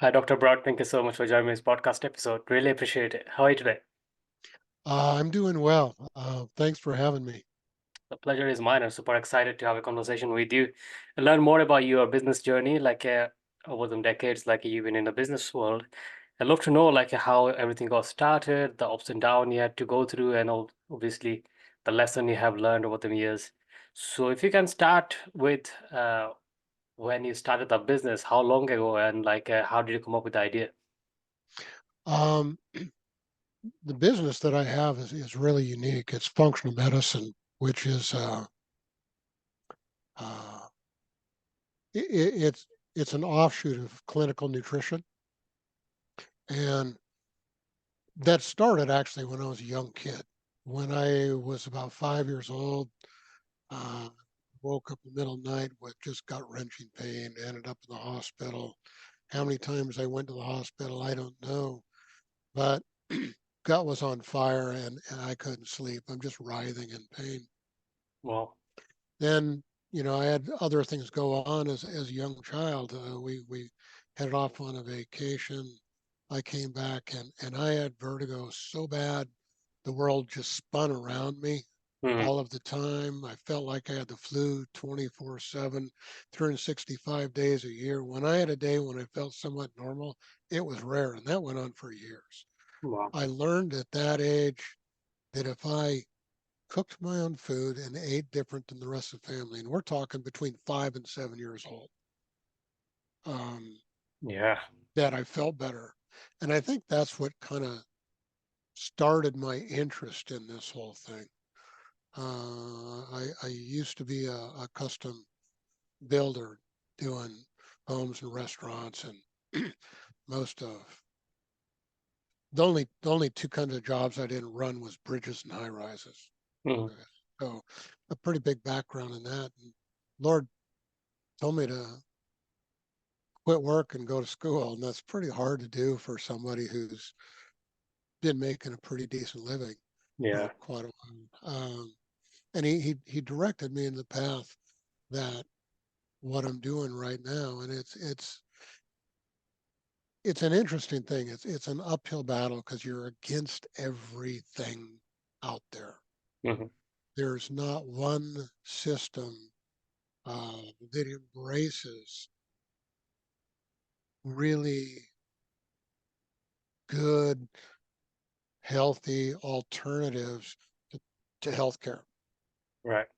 Hi, Dr. Broad. Thank you so much for joining me this podcast episode. Really appreciate it. How are you today? I'm doing well. Thanks for having me. The pleasure is mine. I'm super excited to have a conversation with you and learn more about your business journey, over the decades, like you've been in the business world. I'd love to know, how everything got started, the ups and downs you had to go through, and obviously the lesson you have learned over the years. So, if you can start with when you started the business, how long ago, and how did you come up with the idea? Um, the business that I have is really unique. It's functional medicine, which is uh, it's an offshoot of clinical nutrition, and that started actually when I was a young kid. When I was about 5 years old, uh, woke up in the middle of the night with just gut wrenching pain. Ended up in the hospital. How many times I went to the hospital, I don't know, but gut was on fire and I couldn't sleep. I'm just writhing in pain. Well, Then, I had other things go on as a young child. We headed off on a vacation. I came back and I had vertigo so bad the world just spun around me mm, all of the time. I felt like I had the flu 24/7, 365 days a year. When I had a day when I felt somewhat normal, it was rare, and that went on for years. well, I learned at that age that if I cooked my own food and ate different than the rest of the family, and we're talking between 5 and 7 years old, um, yeah. that I felt better. And I think that's what kind of started my interest in this whole thing. I used to be a custom builder doing homes and restaurants, and most of the only two kinds of jobs I didn't run was bridges and high rises. Mm. So a pretty big background in that. And Lord told me to quit work and go to school, and that's pretty hard to do for somebody who's been making a pretty decent living Yeah. for quite a while. And he directed me in the path that what I'm doing right now, and it's an interesting thing. It's an uphill battle because you're against everything out there. Mhm. There's not one system that embraces really good, healthy alternatives to healthcare. Right.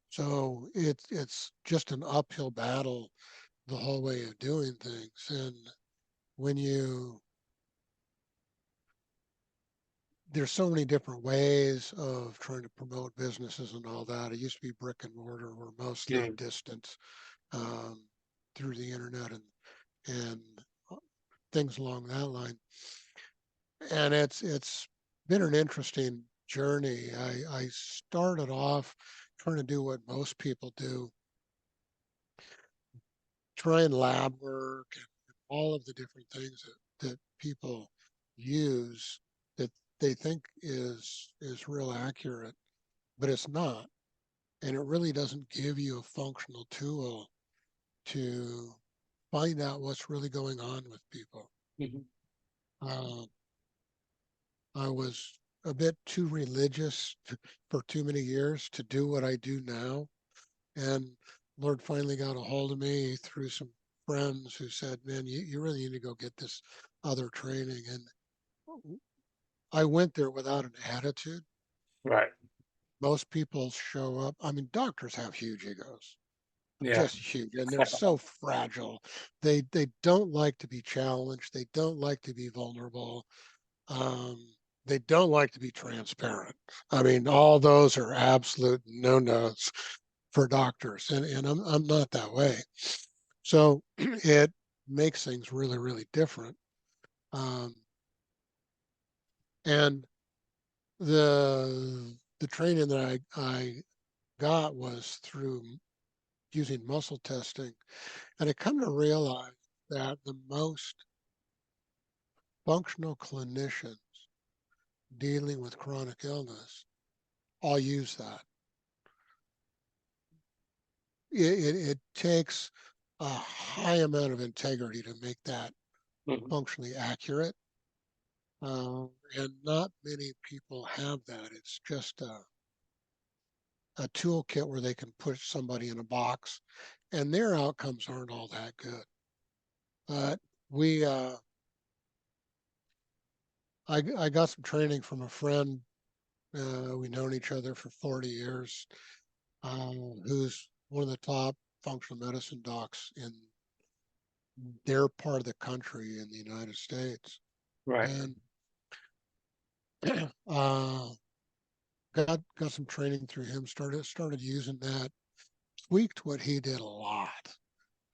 So it's just an uphill battle the whole way of doing things. And when you there's so many different ways of trying to promote businesses and all that. It used to be brick and mortar. We're mostly Mm. distance um, through the internet and things along that line. And it's been an interesting journey. I started off trying to do what most people do, trying lab work and all of the different things that people use that they think is real accurate, but it's not. And it really doesn't give you a functional tool to find out what's really going on with people. Mhm. Uh, I was a bit too religious for too many years to do what I do now. And Lord finally got a hold of me through some friends who said, man, you really need to go get this other training. And I went there without an attitude. Right. Most people show up. I mean, doctors have huge egos, Yeah. just huge, and they're so fragile. They don't like to be challenged. They don't like to be vulnerable. They don't like to be transparent. I mean, all those are absolute no-nos for doctors, and I'm not that way. So it makes things really, really different. Um, and the training that I got was through using muscle testing, and I come to realize that the most functional clinicians dealing with chronic illness all use that. It takes a high amount of integrity to make that Mhm. functionally accurate. Uh, and not many people have that. It's just a toolkit where they can push somebody in a box, and their outcomes aren't all that good. But we, I got some training from a friend. We've known each other for 40 years, who's one of the top functional medicine docs in their part of the country in the United States. Right. And uh, got some training through him. Started using that. Tweaked what he did a lot.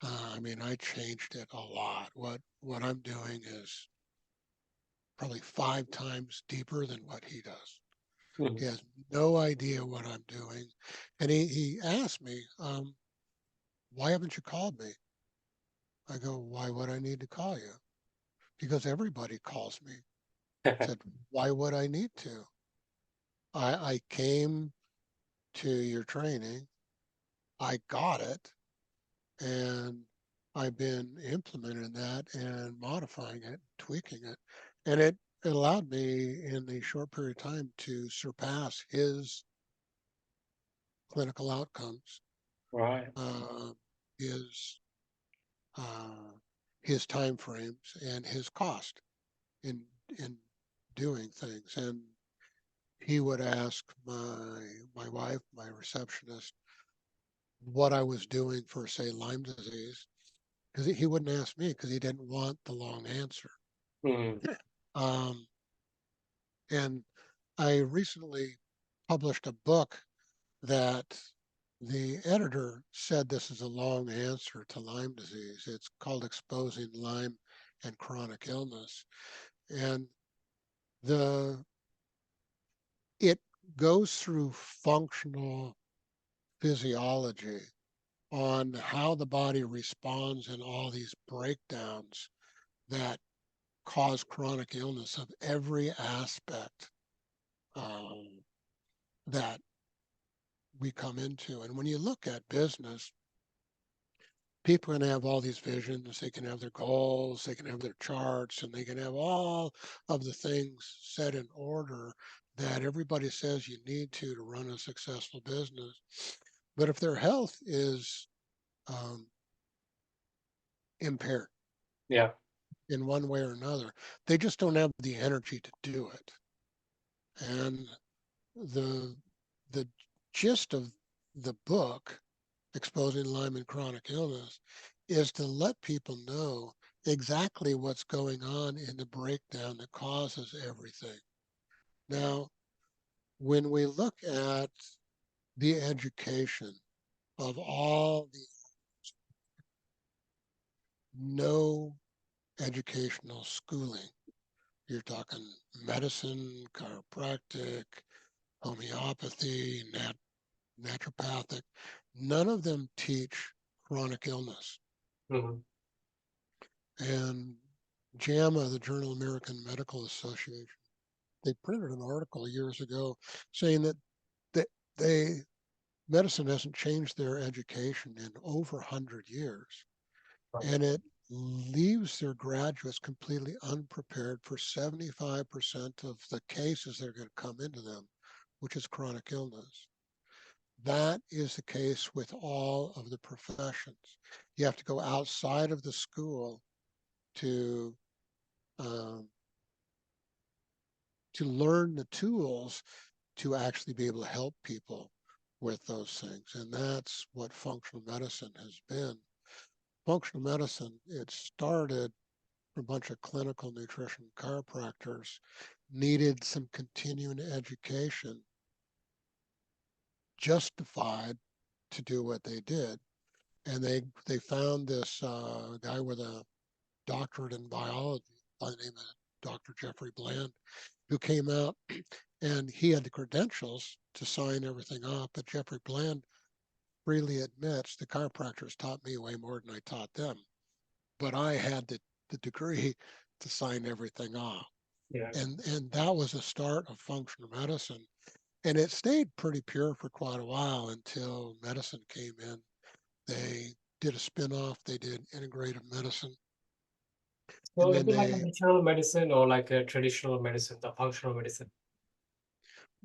I mean, I changed it a lot. What I'm doing is probably 5 times deeper than what he does. He Mhm. has no idea what I'm doing, and he asked me, "Why haven't you called me?" I go, "Why would I need to call you?" Because everybody calls me. I said, "Why would I need to? I came to your training, I got it, and I've been implementing that and modifying it, tweaking it, and it allowed me in a short period of time to surpass clinical outcomes, Right. uh, his uh, his time frames, and his cost in in doing things. And he would ask my wife, my receptionist, what I was doing for, say, Lyme disease, because he wouldn't ask me because he didn't want the long answer. Mm. Um, and I recently published a book that the editor said this is a long answer to Lyme disease. It's called Exposing Lyme and Chronic Illness. And the it goes through functional physiology on how the body responds in all these breakdowns that cause chronic illness of every aspect um, that we come into. And when you look at business, people can have all these visions, they can have their goals, they can have their charts, and they can have all of the things set in order that everybody says you need to run a successful business. But if their health is um, impaired Yeah. in one way or another, they just don't have the energy to do it. And the the gist of the book, Exposing Lyme and Chronic Illness, is to let people know exactly what's going on in the breakdown that causes everything. Now, when we look at the education of all the no educational schooling, you're talking medicine, chiropractic, homeopathy, naturopathic, none of them teach chronic illness. Mhm. And JAMA, the Journal of American Medical Association, they printed an article years ago saying that they, they medicine hasn't changed their education in over 100 years. Right. And it leaves their graduates completely unprepared for 75% of the cases that are going to come into them, which is chronic illness. That is the case with all of the professions. You have to go outside of the school to um, to learn the tools to actually be able to help people with those things. And that's what functional medicine has been. Functional medicine, it started from a bunch of clinical nutrition chiropractors, needed some continuing education justified to do what they did. And they found this guy with a doctorate in biology by the name of Dr. Jeffrey Bland, who came out and he had the credentials to sign everything off. But Jeffrey Bland freely admits the chiropractors taught me way more than I taught them, but I had the degree to sign everything off. Yeah. And that was the start of functional medicine. And it stayed pretty pure for quite a while until medicine came in. They did a spin-off, they did integrative medicine. So And is then it like a natural medicine or like a traditional medicine, the functional medicine?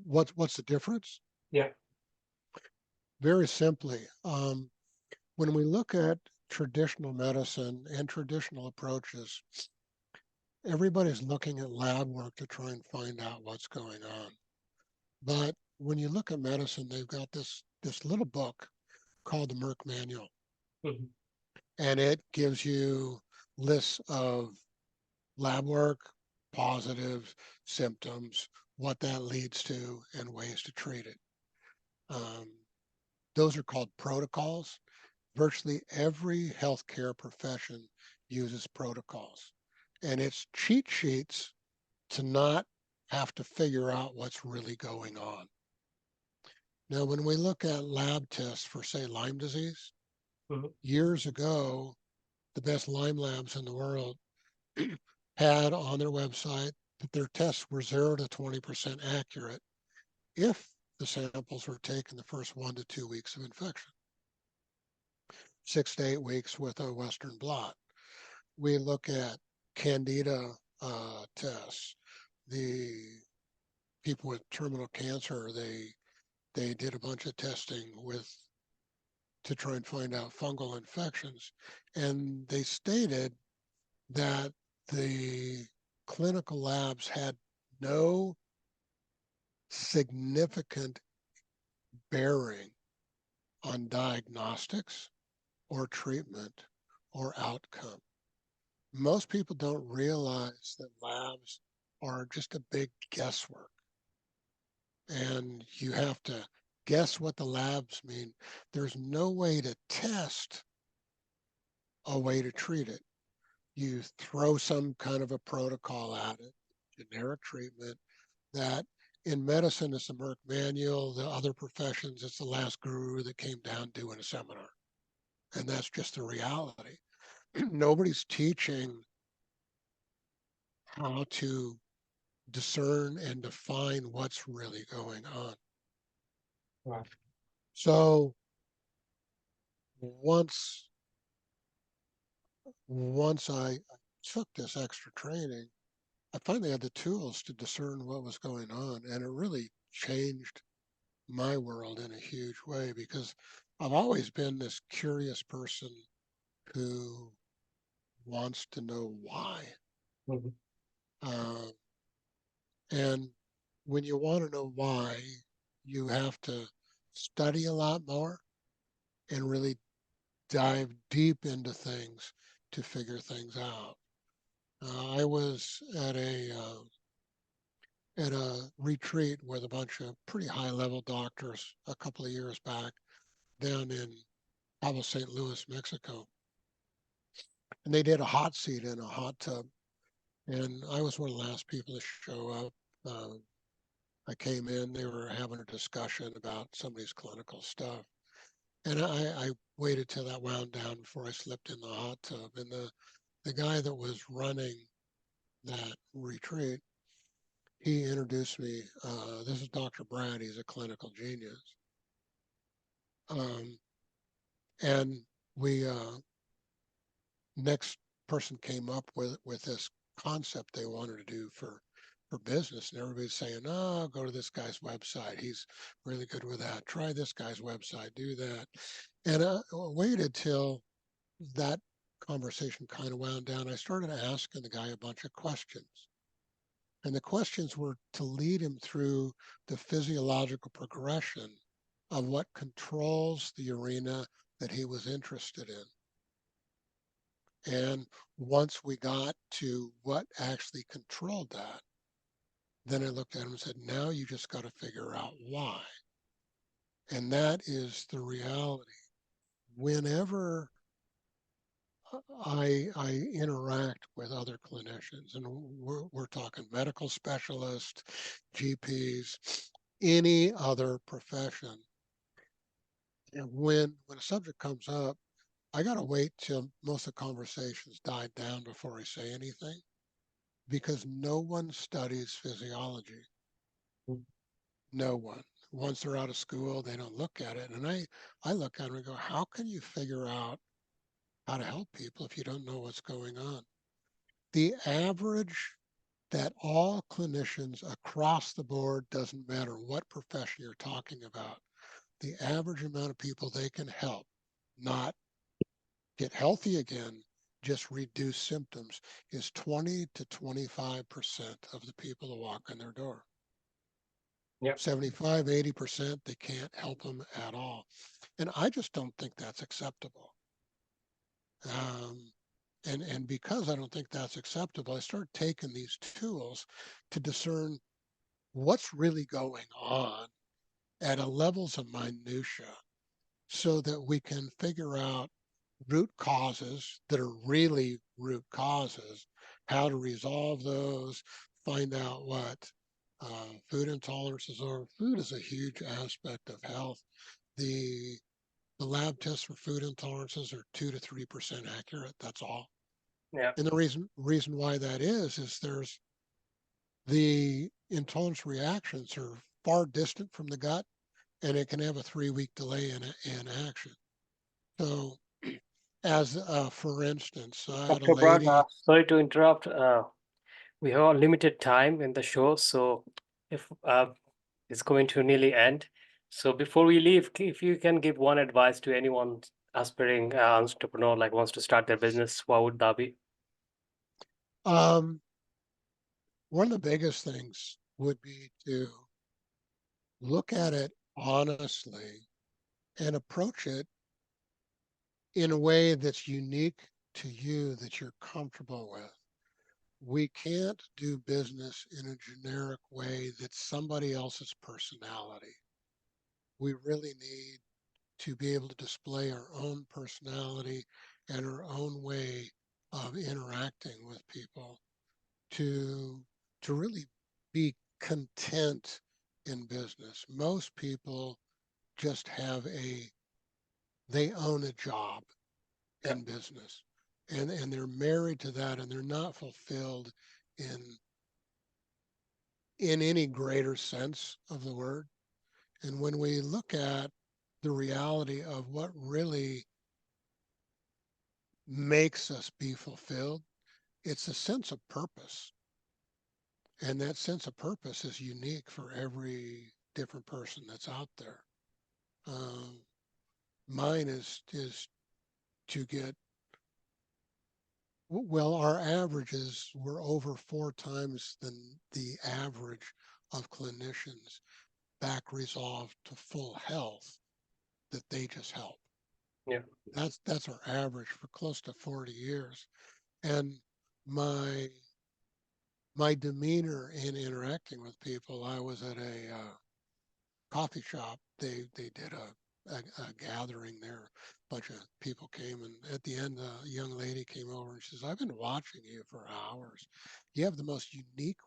what's the difference? Yeah. Very simply, when we look at traditional medicine and traditional approaches, everybody's looking at lab work to try and find out what's going on. But when you look at medicine, they've got this little book called the Merck Manual, Mhm. and it gives you lists of lab work, positives, symptoms, what that leads to, and ways to treat it. Um, those are called protocols. Virtually every healthcare profession uses protocols, and it's cheat sheets to not have to figure out what's really going on. Now, when we look at lab tests for, say, Lyme disease, Mhm. years ago, the best Lyme labs in the world had on their website that their tests were 0 to 20% accurate if the samples were taken the first 1 to 2 weeks of infection, 6 to 8 weeks with a Western blot. We look at candida tests. The people with terminal cancer, they did a bunch of testing with to try and find out fungal infections, and they stated that the clinical labs had no significant bearing on diagnostics or treatment or outcome. Most people don't realize that labs are just a big guesswork, and you have to guess what the labs mean. There's no way to test a way to treat it. You throw some kind of a protocol at it, generic treatment that in medicine it's the Merck manual, the other professions it's the last guru that came down doing a seminar. And that's just the reality. Nobody's teaching how to discern and define what's really going on. Right. So once once I took this extra training, I finally had the tools to discern what was going on, and it really changed my world in a huge way because I've always been this curious person who wants to know why. Mhm. Um, and when you want to know why, you have to study a lot more and really dive deep into things to figure things out. I was at a retreat with a bunch of pretty high level doctors a couple of years back down in Cabo St. Louis, Mexico. And they did a hot seat in a hot tub. And I was one of the last people to show up. I came in, they were having a discussion about somebody's clinical stuff. And I waited till that wound down before I slipped in the hot tub. And the guy that was running that retreat, he introduced me. This is Dr. Brad. He's a clinical genius. Um, and we next person came up with this concept they wanted to do for business, and everybody's saying, "Oh, go to this guy's website. He's really good with that. Try this guy's website. Do that." And I waited till that conversation kind of wound down. I started asking the guy a bunch of questions, and the questions were to lead him through the physiological progression of what controls the arena that he was interested in. And once we got to what actually controlled that, then I looked at him and said, now you just got to figure out why. And that is the reality. Whenever I interact with other clinicians, and we're talking medical specialists, GPs, any other profession, and when a subject comes up, I got to wait till most of the conversations died down before I say anything because no one studies physiology. No one. Once they're out of school, they don't look at it. And I look at it and go, how can you figure out how to help people if you don't know what's going on? The average that all clinicians across the board, doesn't matter what profession you're talking about, the average amount of people they can help not get healthy again, just reduce symptoms, is 20 to 25% of the people that walk in their door. Yeah. 75, 80%, they can't help them at all. And I just don't think that's acceptable. Um, and because I don't think that's acceptable, I start taking these tools to discern what's really going on at a levels of minutia so that we can figure out root causes that are really root causes, how to resolve those, find out what food intolerances are. Food is a huge aspect of health. The the lab tests for food intolerances are 2 to 3% accurate. That's all. Yeah. And the reason why that is there's the intolerance reactions are far distant from the gut, and it can have a 3 week delay in action. So, as for instance, I had a Dr. Brad, lady. sorry to interrupt. We have a limited time in the show, so if it's going to nearly end. So before we leave, if you can give one advice to anyone aspiring entrepreneur like wants to start their business, what would that be? Um, One of the biggest things would be to look at it honestly and approach it in a way that's unique to you, that you're comfortable with. We can't do business in a generic way that's somebody else's personality. We really need to be able to display our own personality and our own way of interacting with people to really be content in business. Most people just have they own a job Yeah. in business, and they're married to that, and they're not fulfilled in any greater sense of the word. And when we look at the reality of what really makes us be fulfilled, it's a sense of purpose. And that sense of purpose is unique for every different person that's out there. Um, Mine is to get, well, our averages were over 4 times than the average of clinicians back resolved to full health that they just help. Yeah. That's our average for close to 40 years. And my my demeanor in interacting with people, I was at a coffee shop. They did a gathering there. A bunch of people came, and at the end, a young lady came over and she says, "I've been watching you for hours. You have the most unique